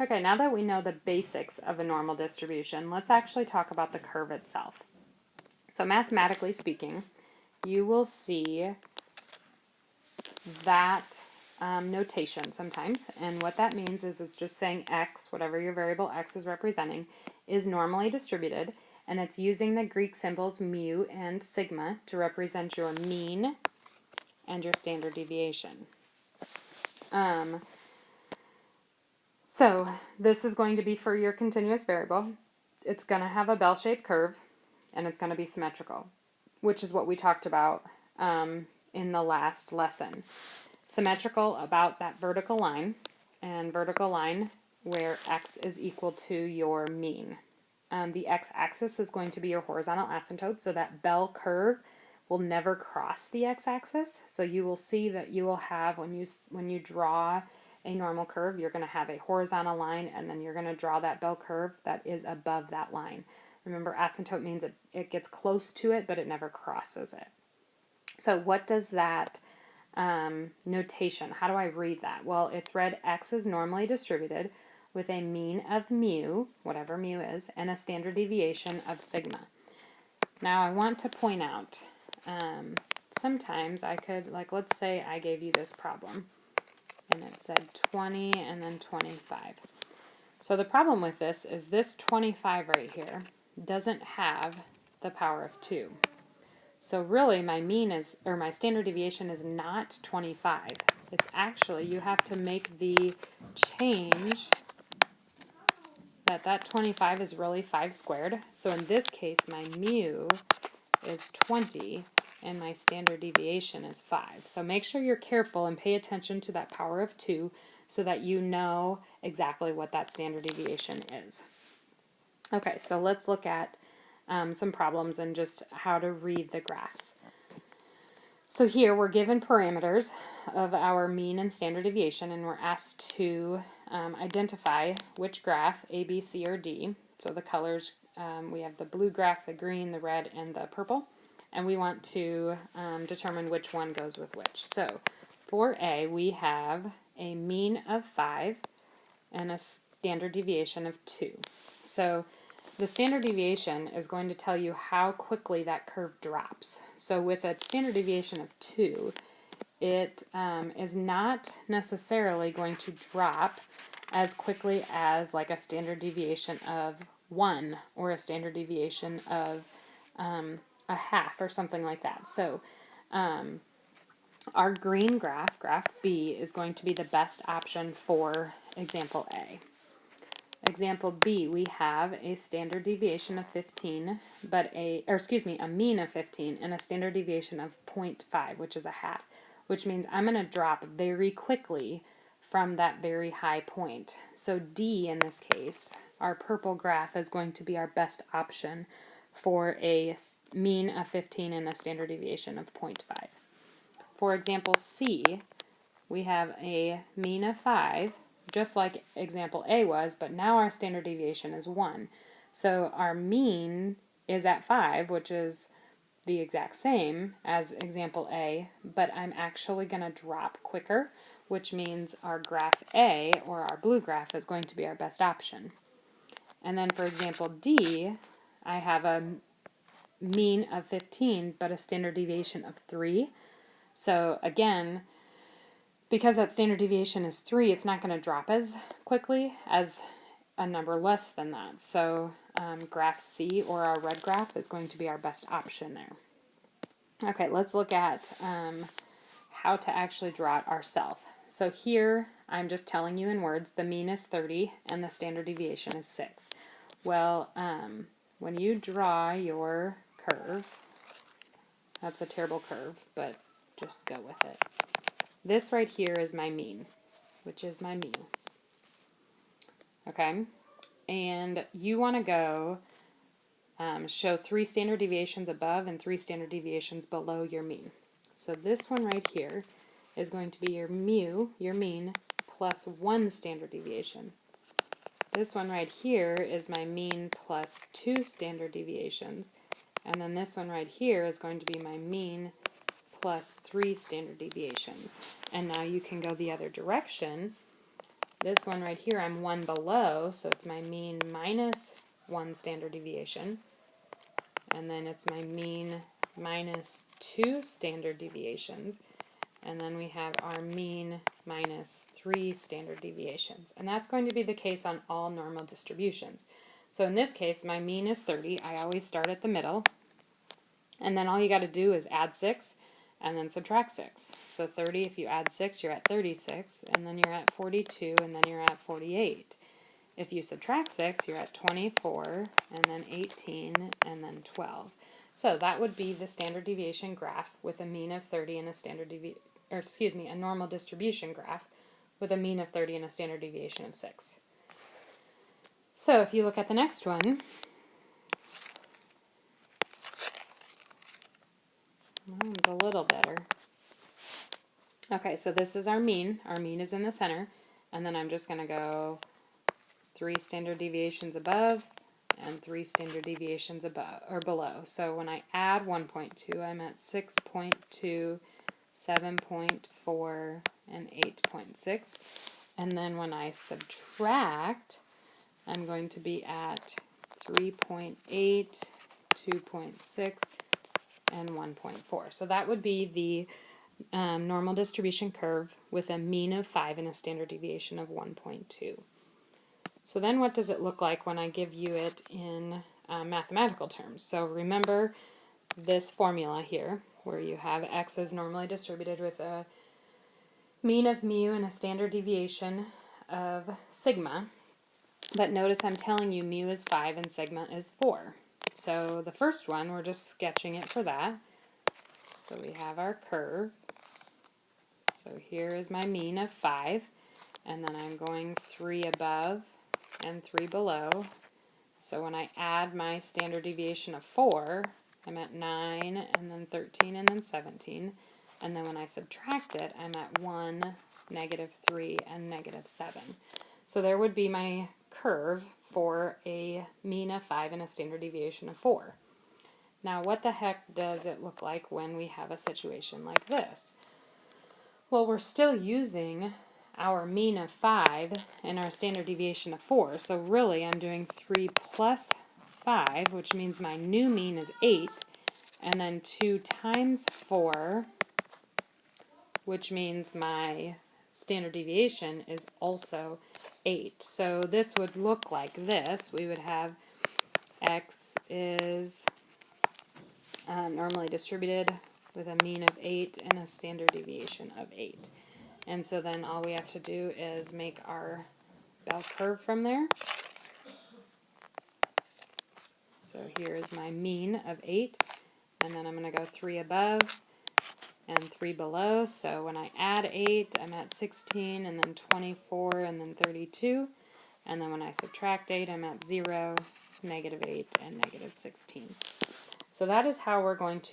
Okay, now that we know the basics of a normal distribution, let's actually talk about the curve itself. So mathematically speaking, you will see that notation sometimes, and what that means is it's just saying x, whatever your variable x is representing, is normally distributed, and it's using the Greek symbols mu and sigma to represent your mean and your standard deviation. So this is going to be for your continuous variable. It's going to have a bell-shaped curve, and it's going to be symmetrical, which is what we talked about in the last lesson. Symmetrical about that vertical line, and vertical line where x is equal to your mean. The x-axis is going to be your horizontal asymptote, so that bell curve will never cross the x-axis. So you will see that you will have, when you draw a normal curve, you're going to have a horizontal line, and then you're going to draw that bell curve that is above that line. Remember, asymptote means it gets close to it, but it never crosses it. So what does that notation, how do I read that? Well, it's read x is normally distributed with a mean of mu, whatever mu is, and a standard deviation of sigma. Now I want to point out, sometimes I could, like, let's say I gave you this problem, and it said 20 and then 25. So the problem with this is this 25 right here doesn't have the power of 2. So really my mean is, or my standard deviation is not 25. It's actually, you have to make the change that 25 is really 5 squared. So in this case my mu is 20 and my standard deviation is 5. So make sure you're careful and pay attention to that power of 2 so that you know exactly what that standard deviation is. Okay, so let's look at some problems and just how to read the graphs. So here we're given parameters of our mean and standard deviation, and we're asked to identify which graph, A, B, C, or D. So the colors, we have the blue graph, the green, the red, and the purple. And we want to determine which one goes with which. So for A, we have a mean of 5 and a standard deviation of 2. So the standard deviation is going to tell you how quickly that curve drops. So with a standard deviation of 2, it is not necessarily going to drop as quickly as like a standard deviation of 1 or a standard deviation of a half or something like that. So our green graph, graph B, is going to be the best option for example A. Example B, we have a standard deviation of 15, but a mean of 15 and a standard deviation of 0.5, which is a half, which means I'm going to drop very quickly from that very high point. So D in this case, our purple graph, is going to be our best option for a mean of 15 and a standard deviation of 0.5. For example C, we have a mean of 5, just like example A was, but now our standard deviation is 1. So our mean is at 5, which is the exact same as example A, but I'm actually going to drop quicker, which means our graph A, or our blue graph, is going to be our best option. And then for example D, I have a mean of 15, but a standard deviation of 3. So again, because that standard deviation is 3, it's not going to drop as quickly as a number less than that. So graph C, or our red graph, is going to be our best option there. Okay, let's look at how to actually draw it ourselves. So here I'm just telling you in words, the mean is 30 and the standard deviation is 6. Well, when you draw your curve, that's a terrible curve, but just go with it. This right here is my mean, which is my mean. Okay? And you want to go show 3 standard deviations above and 3 standard deviations below your mean. So this one right here is going to be your mu, your mean, plus 1 standard deviation. This one right here is my mean plus 2 standard deviations. And then this one right here is going to be my mean plus 3 standard deviations. And now you can go the other direction This one right here, I'm 1 below, so it's my mean minus 1 standard deviation. And then it's my mean minus 2 standard deviations. And then we have our mean minus 3 standard deviations. And that's going to be the case on all normal distributions. So in this case, my mean is 30. I always start at the middle. And then all you got to do is add 6 and then subtract 6. So 30, if you add 6, you're at 36. And then you're at 42, and then you're at 48. If you subtract 6, you're at 24, and then 18, and then 12. So that would be the standard deviation graph with a mean of 30 and a normal distribution graph with a mean of 30 and a standard deviation of 6. So if you look at the next one, it's a little better. Okay, so this is our mean. Our mean is in the center, and then I'm just going to go 3 standard deviations above and 3 standard deviations above or below. So when I add 1.2, I'm at 6.2, 7.4, and 8.6. And then when I subtract, I'm going to be at 3.8, 2.6, and 1.4. So that would be the normal distribution curve with a mean of 5 and a standard deviation of 1.2. So then what does it look like when I give you it in mathematical terms? So remember this formula here where you have x is normally distributed with a mean of mu and a standard deviation of sigma. But notice I'm telling you mu is 5 and sigma is 4. So the first one, we're just sketching it for that. So we have our curve. So here is my mean of 5, and then I'm going 3 above and 3 below. So when I add my standard deviation of 4, I'm at 9, and then 13, and then 17. And then when I subtract it, I'm at 1, -3, and -7. So there would be my curve for a mean of 5 and a standard deviation of 4. Now what the heck does it look like when we have a situation like this? Well, we're still using our mean of 5 and our standard deviation of 4. So really I'm doing 3 plus 5, which means my new mean is 8, and then 2 times 4, which means my standard deviation is also 8. So this would look like this. We would have x is normally distributed with a mean of 8 and a standard deviation of 8. And so then all we have to do is make our bell curve from there. So here is my mean of 8, and then I'm going to go 3 above and 3 below. So when I add 8, I'm at 16, and then 24, and then 32. And then when I subtract 8, I'm at 0, -8, and -16. So that is how we're going to